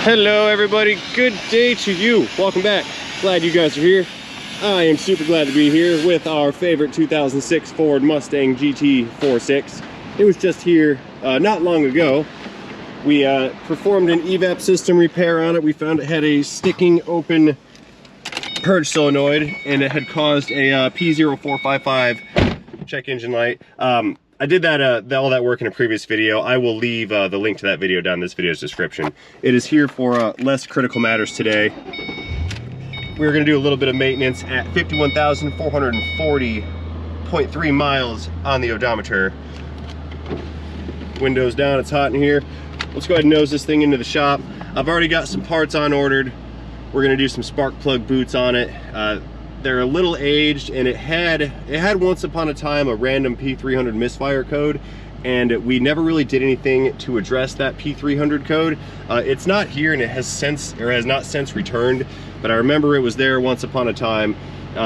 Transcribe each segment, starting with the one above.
Hello everybody, good day to you. Welcome back. Glad you guys are here. I am super glad to be here with our favorite 2006 Ford Mustang GT 46. It was just here not long ago. We performed an evap system repair on it. We found it had a sticking open purge solenoid and it had caused a P0455 check engine light. I did all that work in a previous video. I will leave the link to that video down in this video's description. It is here for less critical matters today. We're going to do a little bit of maintenance at 51,440.3 miles on the odometer. Windows down, it's hot in here. Let's go ahead and nose this thing into the shop. I've already got some parts on ordered. We're going to do some spark plug boots on it. They're a little aged, and it had once upon a time a random P300 misfire code, and we never really did anything to address that P300 code. It's not here, and it has not since returned, but I remember it was there once upon a time.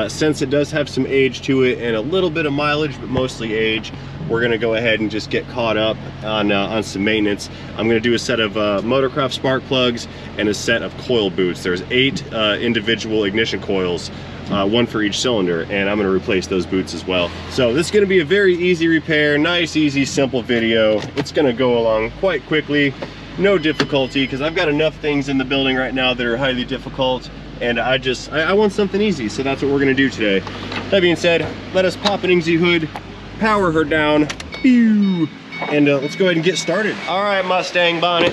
Since it does have some age to it and a little bit of mileage, but mostly age, we're gonna go ahead and just get caught up on some maintenance. I'm gonna do a set of Motorcraft spark plugs and a set of coil boots. There's 8 individual ignition coils, one for each cylinder, and I'm gonna replace those boots as well. So this is gonna be a very easy repair, nice, easy, simple video. It's gonna go along quite quickly, no difficulty, because I've got enough things in the building right now that are highly difficult, and I want something easy, so that's what we're gonna do today. That being said, let us pop an Ingsy hood, power her down, pew, and let's go ahead and get started. All right, Mustang bonnet,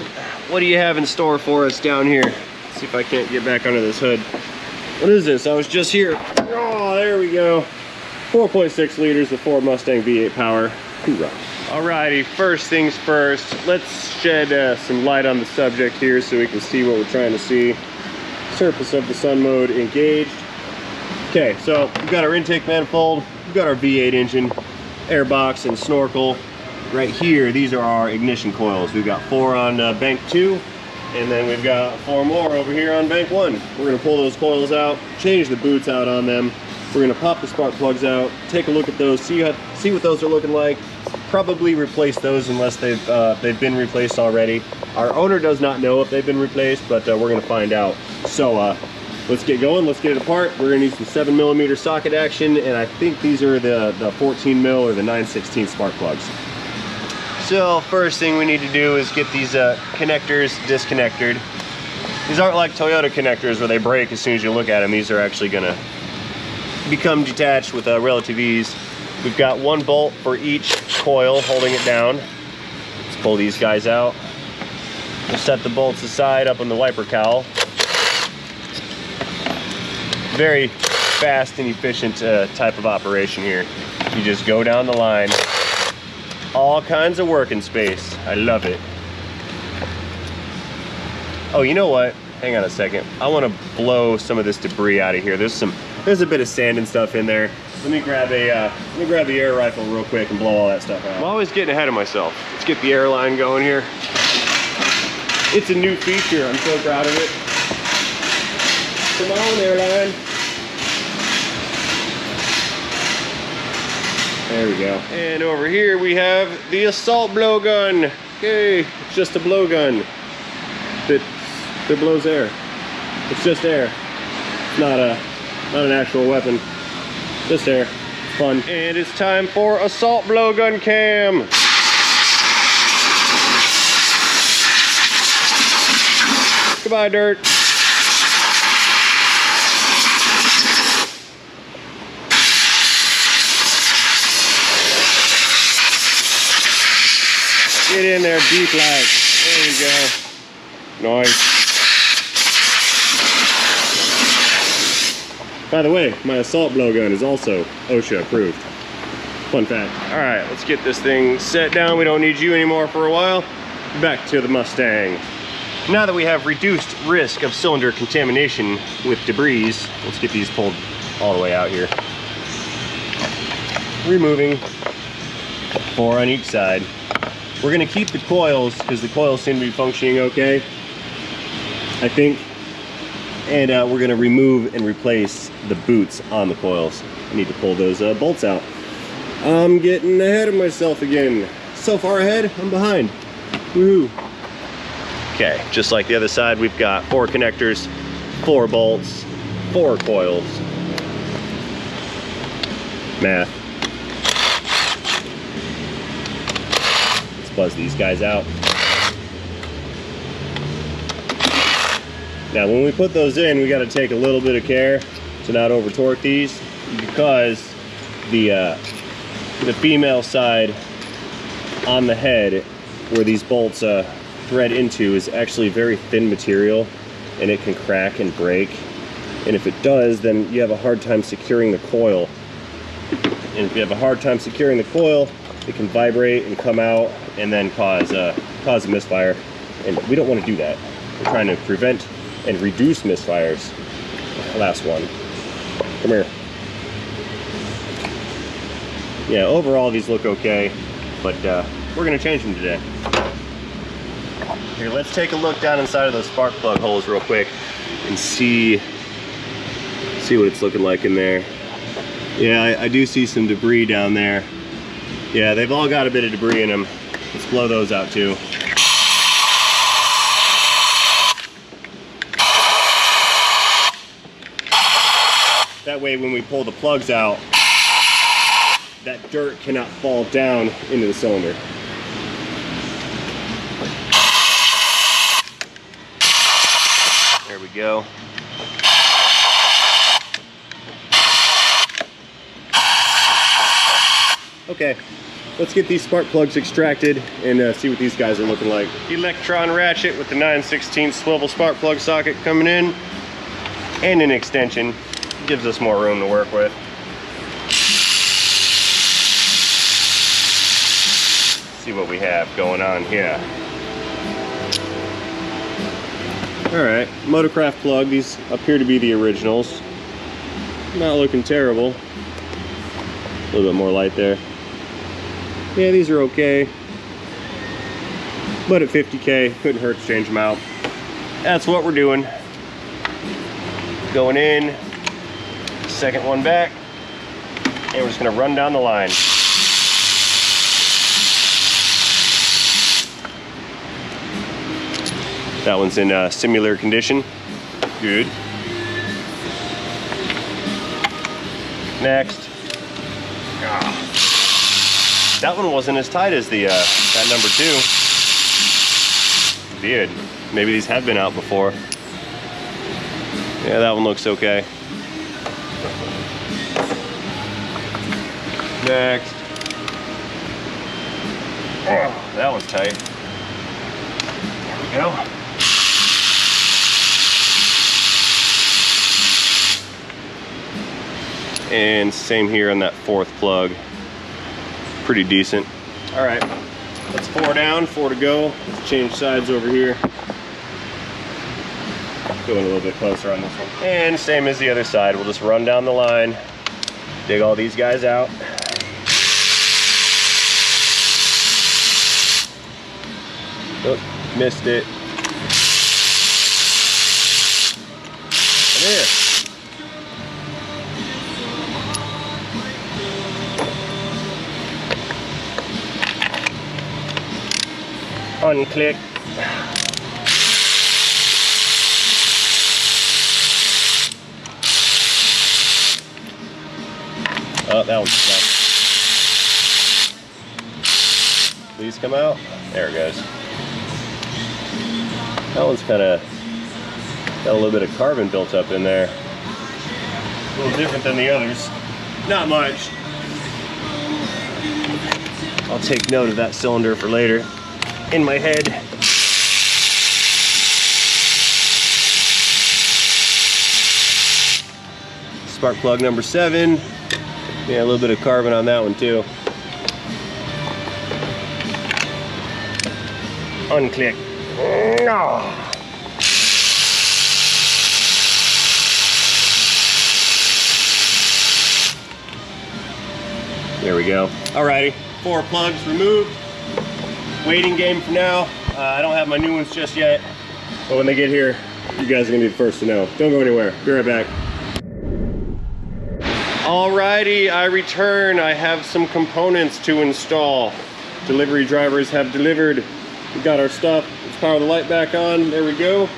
what do you have in store for us down here? Let's see if I can't get back under this hood. What is this? I was just here. Oh, there we go. 4.6 liters of Ford Mustang V8 power. Hoorah. Alrighty, first things first, let's shed some light on the subject here so we can see what we're trying to see. Surface of the sun mode engaged. Okay, so we've got our intake manifold, we've got our V8 engine, airbox, and snorkel. Right here, these are our ignition coils. We've got 4 on bank 2, and then we've got 4 more over here on bank 1. We're gonna pull those coils out, change the boots out on them. We're gonna pop the spark plugs out, take a look at those, see what those are looking like. Probably replace those unless they've been replaced already. Our owner does not know if they've been replaced, but we're gonna find out. So let's get going, let's get it apart. We're gonna need some 7mm socket action, and I think these are the 14mm or the 9/16 spark plugs. So first thing we need to do is get these connectors disconnected. These aren't like Toyota connectors where they break as soon as you look at them. These are actually gonna become detached with relative ease. We've got 1 bolt for each coil holding it down. Let's pull these guys out. We'll set the bolts aside up on the wiper cowl. Very fast and efficient type of operation here. You just go down the line. All kinds of working space. I love it. Oh, you know what? Hang on a second. I want to blow some of this debris out of here. There's a bit of sand and stuff in there. Let me grab the air rifle real quick and blow all that stuff out. I'm always getting ahead of myself. Let's get the air line going here. It's a new feature. I'm so proud of it. Come on, airline. There we go. And over here we have the assault blowgun. Okay, it's just a blowgun that blows air. It's just air. It's not an actual weapon. Just air. It's fun. And it's time for assault blowgun cam. Goodbye, dirt. Get in there deep like. There you go. Nice. By the way, my assault blowgun is also OSHA approved. Fun fact. All right, let's get this thing set down. We don't need you anymore for a while. Back to the Mustang. Now that we have reduced risk of cylinder contamination with debris, let's get these pulled all the way out here. Removing 4 on each side. We're gonna keep the coils because the coils seem to be functioning okay, I think. And we're gonna remove and replace the boots on the coils. I need to pull those bolts out. I'm getting ahead of myself again. So far ahead, I'm behind. Woohoo. Okay, just like the other side, we've got 4 connectors, 4 bolts, 4 coils. Math. Let's buzz these guys out. Now when we put those in, we got to take a little bit of care to not over torque these, because the female side on the head where these bolts thread into is actually very thin material, and it can crack and break, and if it does, then you have a hard time securing the coil, and if you have a hard time securing the coil, it can vibrate and come out and then cause a misfire, and we don't want to do that. We're trying to prevent and reduce misfires. Last one. Come here. Yeah, overall these look okay, but we're gonna change them today. Here, let's take a look down inside of those spark plug holes real quick and see what it's looking like in there. Yeah, I do see some debris down there. Yeah, they've all got a bit of debris in them. Let's blow those out too. That way when we pull the plugs out, that dirt cannot fall down into the cylinder. There we go. Okay, let's get these spark plugs extracted and see what these guys are looking like. Electron ratchet with the 9/16 swivel spark plug socket coming in, and an extension. Gives us more room to work with. See what we have going on here. Alright, Motorcraft plug. These appear to be the originals. Not looking terrible. A little bit more light there. Yeah, these are okay. But at 50K, couldn't hurt to change them out. That's what we're doing. Going in. Second one back, and we're just going to run down the line. That one's in similar condition. Good. Next. That one wasn't as tight as the that number 2. Weird. Maybe these have been out before. Yeah, that one looks okay. Next. Oh, that one's tight. There we go. And same here on that 4th plug. Pretty decent. All right, that's 4 down, 4 to go. Let's change sides over here. Going a little bit closer on this one. And same as the other side, we'll just run down the line, dig all these guys out. Oh, missed it. Come here. Unclick. Oh, that one's stuck. Please come out. There it goes. That one's kind of got a little bit of carbon built up in there. A little different than the others. Not much. I'll take note of that cylinder for later. In my head. Spark plug number 7. Yeah, a little bit of carbon on that one too. Unclick. No. There we go. Alrighty, 4 plugs removed. Waiting game for now. I don't have my new ones just yet, but when they get here, you guys are gonna be the first to know. Don't go anywhere. Be right back. Alrighty, I return. I have some components to install. Delivery drivers have delivered. We got our stuff. It's Let's power the light back on. There we go.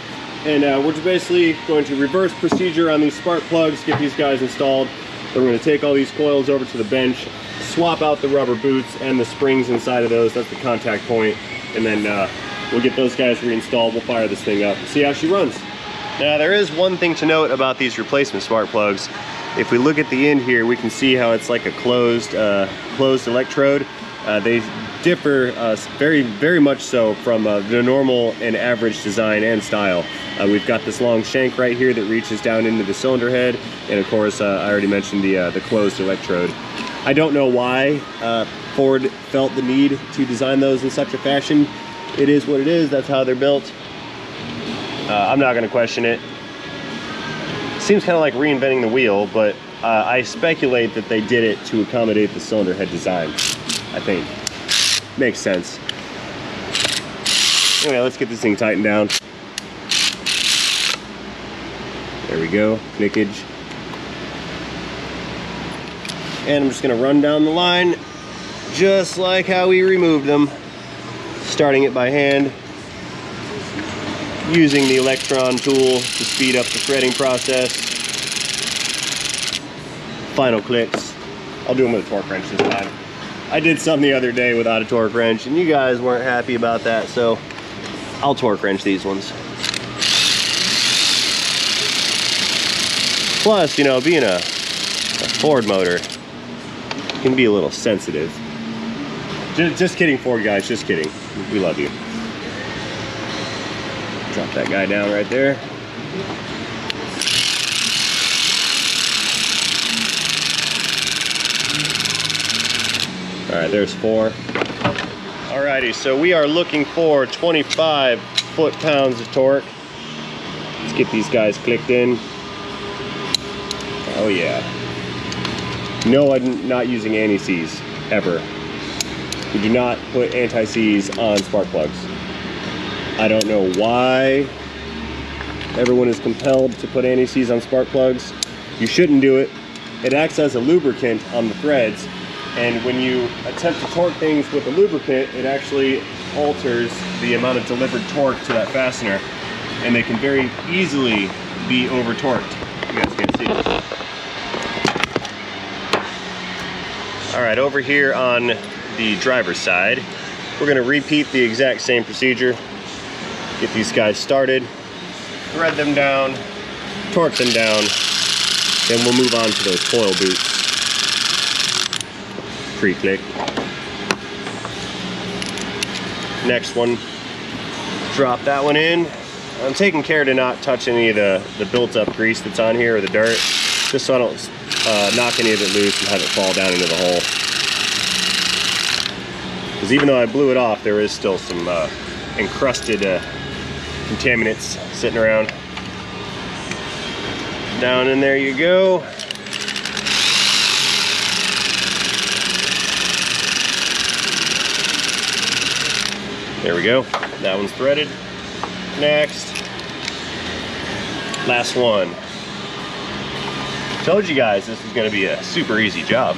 And we're just basically going to reverse procedure on these spark plugs, get these guys installed. Then we're going to take all these coils over to the bench, swap out the rubber boots and the springs inside of those. That's the contact point. And then we'll get those guys reinstalled. We'll fire this thing up and see how she runs. Now, there is one thing to note about these replacement spark plugs. If we look at the end here, we can see how it's like a closed electrode. They differ very much so from the normal and average design and style. We've got this long shank right here that reaches down into the cylinder head, and of course I already mentioned the closed electrode. I don't know why Ford felt the need to design those in such a fashion. It is what it is. That's how they're built. I'm not going to question it. Seems kind of like reinventing the wheel, but I speculate that they did it to accommodate the cylinder head design. I think makes sense. Anyway, let's get this thing tightened down. There we go, knickage. And I'm just gonna run down the line just like how we removed them, starting it by hand, using the electron tool to speed up the threading process. Final clicks. I'll do them with a torque wrench this time. I did some the other day without a torque wrench and you guys weren't happy about that, so I'll torque wrench these ones. Plus, you know, being a Ford motor can be a little sensitive. Just kidding, Ford guys, just kidding. We love you. Drop that guy down right there. All right, there's 4. Alrighty, so we are looking for 25 foot-pounds of torque. Let's get these guys clicked in. Oh yeah. No, I'm not using anti-seize, ever. We do not put anti-seize on spark plugs. I don't know why everyone is compelled to put anti-seize on spark plugs. You shouldn't do it. It acts as a lubricant on the threads. And when you attempt to torque things with a lubricant, it actually alters the amount of delivered torque to that fastener. And they can very easily be over-torqued. You guys can't see it. All right, over here on the driver's side, we're gonna repeat the exact same procedure. Get these guys started, thread them down, torque them down, then we'll move on to those coil boots. Pre-click. Next one, drop that one in. I'm taking care to not touch any of the built-up grease that's on here or the dirt, just so I don't knock any of it loose and have it fall down into the hole. Because even though I blew it off, there is still some encrusted contaminants sitting around. Down in there you go. There we go. That one's threaded. Next. Last one. Told you guys this is going to be a super easy job.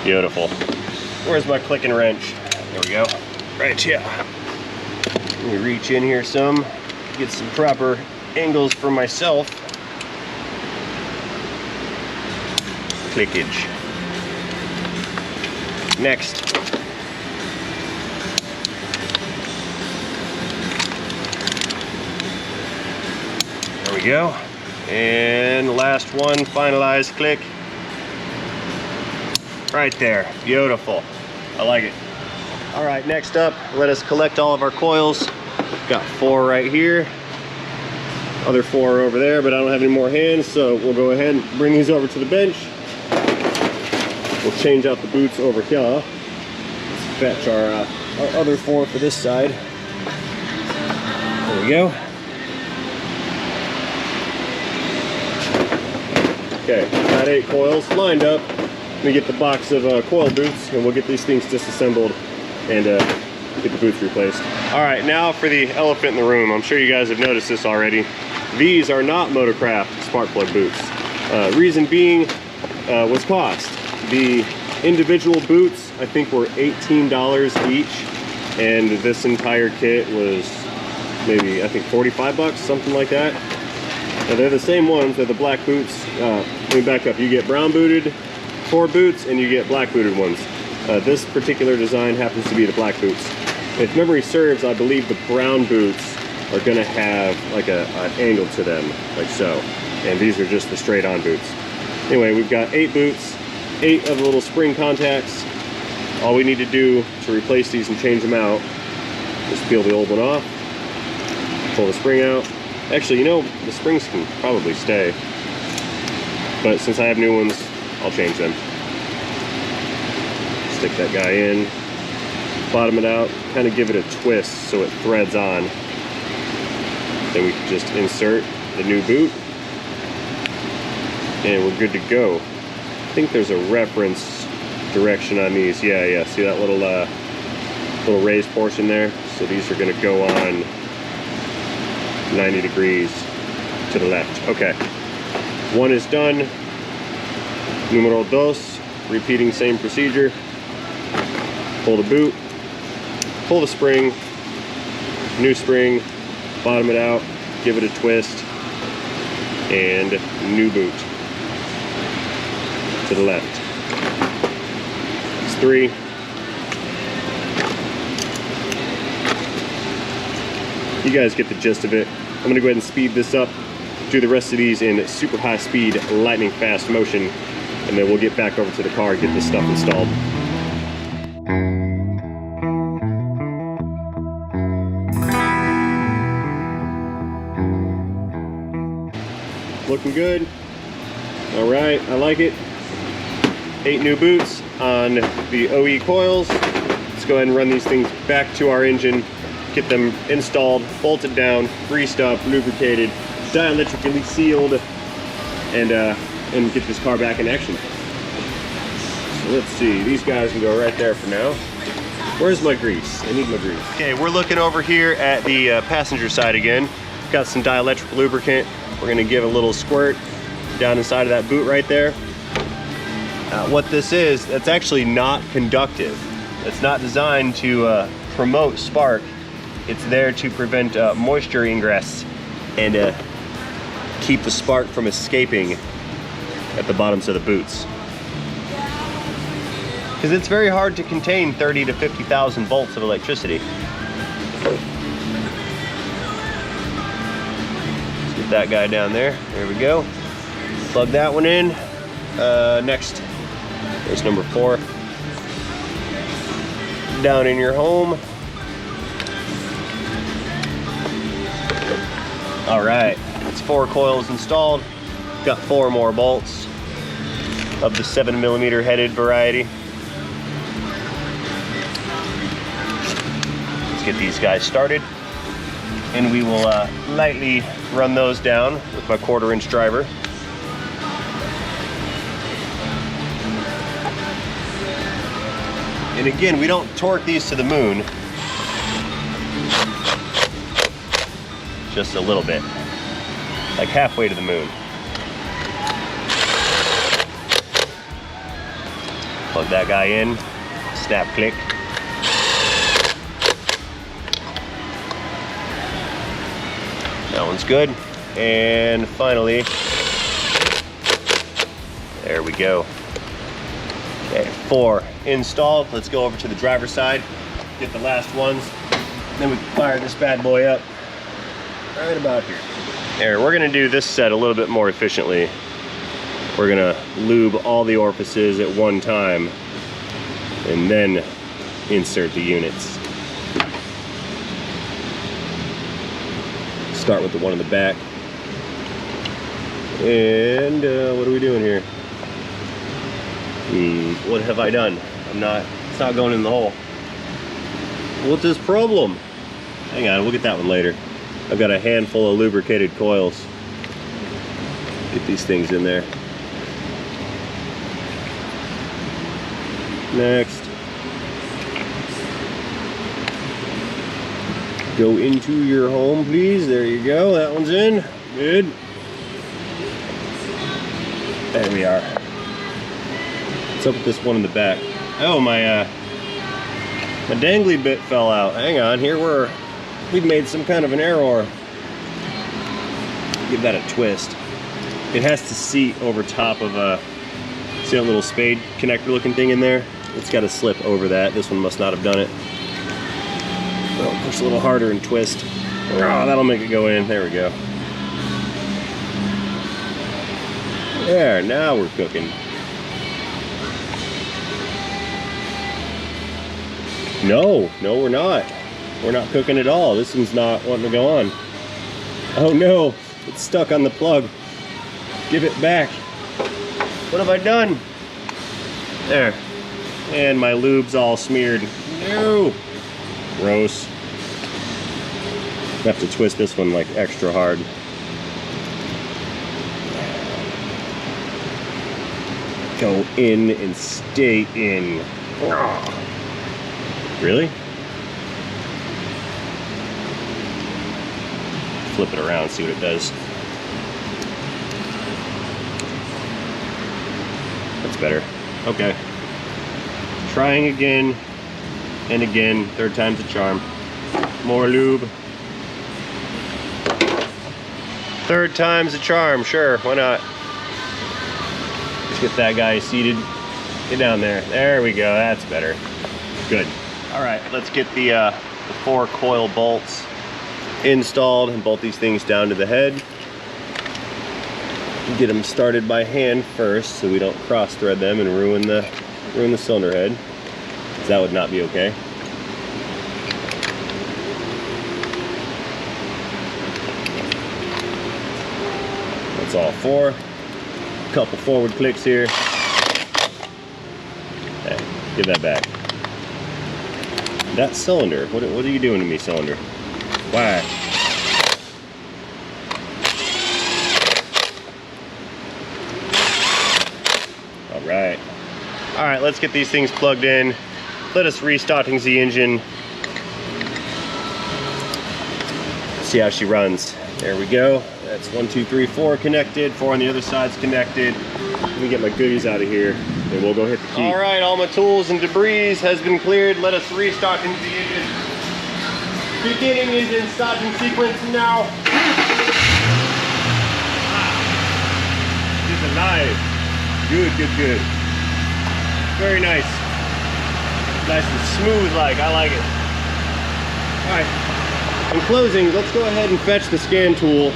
Beautiful. Where's my clicking wrench? There we go. Right here. Let me reach in here some, get some proper angles for myself. Clickage. Next. There we go. And the last one, finalized click. Right there. Beautiful. I like it. All right, next up, let us collect all of our coils. Got 4 right here. Other 4 over there, but I don't have any more hands, so we'll go ahead and bring these over to the bench. We'll change out the boots over here. Let's fetch our other 4 for this side. There we go. Okay, got 8 coils lined up. Let me get the box of coil boots and we'll get these things disassembled and get the boots replaced. All right, now for the elephant in the room. I'm sure you guys have noticed this already. These are not Motorcraft spark plug boots. Reason being was cost. The individual boots, I think, were $18 each, and this entire kit was maybe, I think, 45 bucks, something like that. Now, they're the same ones, they're the black boots. Let me back up. You get brown booted 4 boots and you get black booted ones. This particular design happens to be the black boots. If memory serves, I believe the brown boots are gonna have like an angle to them, like so. And these are just the straight on boots. Anyway, we've got 8 boots, 8 of the little spring contacts. All we need to do to replace these and change them out is peel the old one off, pull the spring out. Actually, you know, the springs can probably stay, but since I have new ones, I'll change them. Stick that guy in, bottom it out, kind of give it a twist so it threads on. Then we can just insert the new boot, and we're good to go. I think there's a reference direction on these. Yeah, see that little little raised portion there? So these are gonna go on 90 degrees to the left. Okay, one is done. Numero dos, repeating same procedure. Pull the boot, pull the spring, new spring, bottom it out, give it a twist, and new boot to the left. It's 3. You guys get the gist of it. I'm gonna go ahead and speed this up, do the rest of these in super high speed, lightning fast motion, and then we'll get back over to the car and get this stuff installed. Looking good. All right, I like it. 8 new boots on the OE coils. Let's go ahead and run these things back to our engine, get them installed, bolted down, greased up, lubricated, dielectrically sealed, and get this car back in action. So let's see, these guys can go right there for now. Where's my grease? I need my grease. Okay, we're looking over here at the passenger side again. Got some dielectric lubricant. We're gonna give a little squirt down inside of that boot right there. What this is, that's actually not conductive. It's not designed to promote spark. It's there to prevent moisture ingress and keep the spark from escaping at the bottoms of the boots. Because it's very hard to contain 30 to 50,000 volts of electricity. Let's get that guy down there. There we go. Plug that one in. Next, there's number 4. Down in your home. All right, it's 4 coils installed. Got 4 more bolts of the 7mm headed variety. Let's get these guys started, and we will lightly run those down with my 1/4-inch driver. And again, we don't torque these to the moon, just a little bit, like halfway to the moon. Plug that guy in, snap click. That one's good. And finally, there we go. Okay, 4 installed. Let's go over to the driver's side, get the last ones, then we can fire this bad boy up right about here. There, we're gonna do this set a little bit more efficiently. We're gonna lube all the orifices at one time and then insert the units. Start with the one in the back. And what are we doing here? What have I done? It's not going in the hole. What's this problem? Hang on, we'll get that one later. I've got a handful of lubricated coils. Get these things in there. Next. Go into your home, please. There you go. That one's in. Good. There we are. What's up with this one in the back? Oh, my dangly bit fell out. Hang on, we've made some kind of an error. Give that a twist. It has to seat over top of see that little spade connector looking thing in there? It's got to slip over that. This one must not have done it. Well, push a little harder and twist. Oh, that'll make it go in. There we go. There, now we're cooking. No, we're not. We're not cooking at all. This one's not wanting to go on. Oh no, it's stuck on the plug. Give it back. What have I done? There. And my lube's all smeared. No. Gross. I have to twist this one like extra hard. Go in and stay in. Really? Flip it around, see what it does. That's better. Okay. Trying again and again. Third time's a charm. More lube. Third time's a charm. Sure, why not? Let's get that guy seated. Get down there. There we go. That's better. Good. All right, let's get the 4 coil bolts installed and bolt these things down to the head. Get them started by hand first so we don't cross thread them and ruin the cylinder head. That would not be okay. That's all 4. Couple forward clicks here. Okay, give that back. That cylinder, what are you doing to me, cylinder? Why? All right, let's get these things plugged in. Let us restarting the engine. See how she runs. There we go. That's 1, 2, 3, 4 connected. 4 on the other side's connected. Let me get my goodies out of here, and we'll go hit the key. All right, all my tools and debris has been cleared. Let us restart into the engine. Beginning engine starting sequence now. It's alive. Good, good, good. Very nice. Nice and smooth like, I like it. All right, in closing, let's go ahead and fetch the scan tool.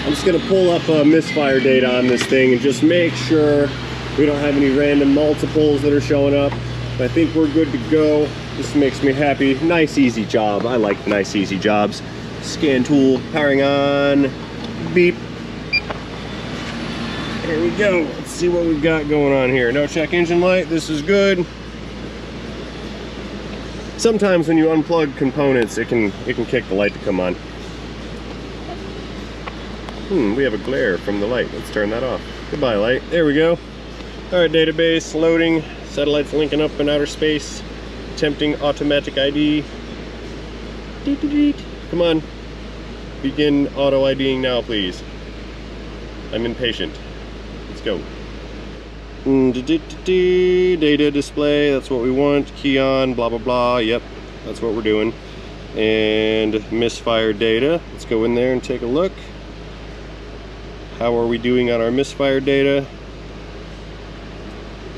I'm just gonna pull up misfire data on this thing and just make sure we don't have any random multiples that are showing up. I think we're good to go. This makes me happy. Nice, easy job. I like nice, easy jobs. Scan tool powering on. Beep. There we go. Let's see what we've got going on here. No check engine light. This is good. Sometimes when you unplug components, it can kick the light to come on. We have a glare from the light. Let's turn that off. Goodbye, light. There we go. All right, database loading. Satellites linking up in outer space. Attempting automatic ID. Come on. Begin auto IDing now, please. I'm impatient. Let's go. Data display, that's what we want. Key on, blah, blah, blah. Yep, that's what we're doing. And misfire data. Let's go in there and take a look. How are we doing on our misfire data?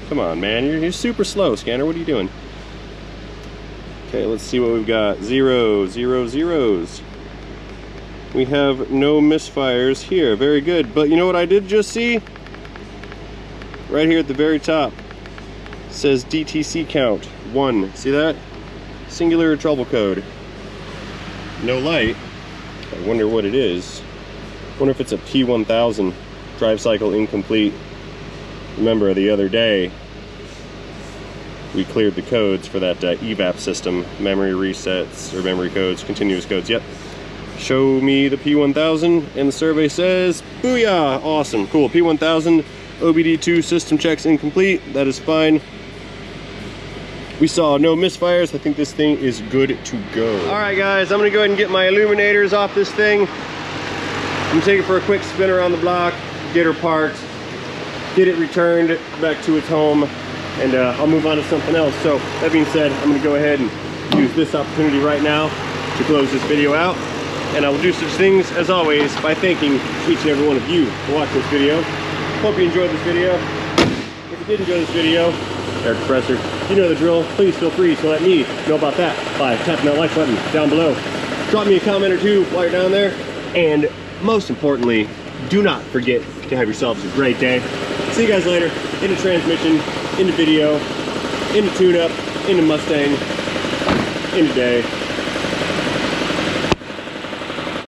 Come on, man, you're super slow, scanner. What are you doing? Okay, let's see what we've got. 0, 0, zeros. We have no misfires here. Very good. But you know what I did just see? Right here at the very top. It says DTC count 1. See that? Singular trouble code. No light. I wonder what it is. Wonder if it's a P1000. Drive cycle incomplete. Remember the other day we cleared the codes for that evap system. Memory resets or memory codes, continuous codes. Yep. Show me the P1000 and the survey says booyah. Awesome. Cool. P1000 OBD2 system checks incomplete. That is fine. We saw no misfires. I think this thing is good to go. All right, guys, I'm gonna go ahead and get my illuminators off this thing. I'm gonna take it for a quick spin around the block, get her parked, get it returned back to its home, and I'll move on to something else. So that being said, I'm gonna go ahead and use this opportunity right now to close this video out. And I will do such things, as always, by thanking each and every one of you for watching this video. Hope you enjoyed this video. If you did enjoy this video, air compressor, you know the drill. Please feel free to let me know about that by tapping that like button down below. Drop me a comment or two while you're down there. And most importantly, do not forget to have yourselves a great day. See you guys later. Into transmission, into video, into tune-up, into Mustang, into day.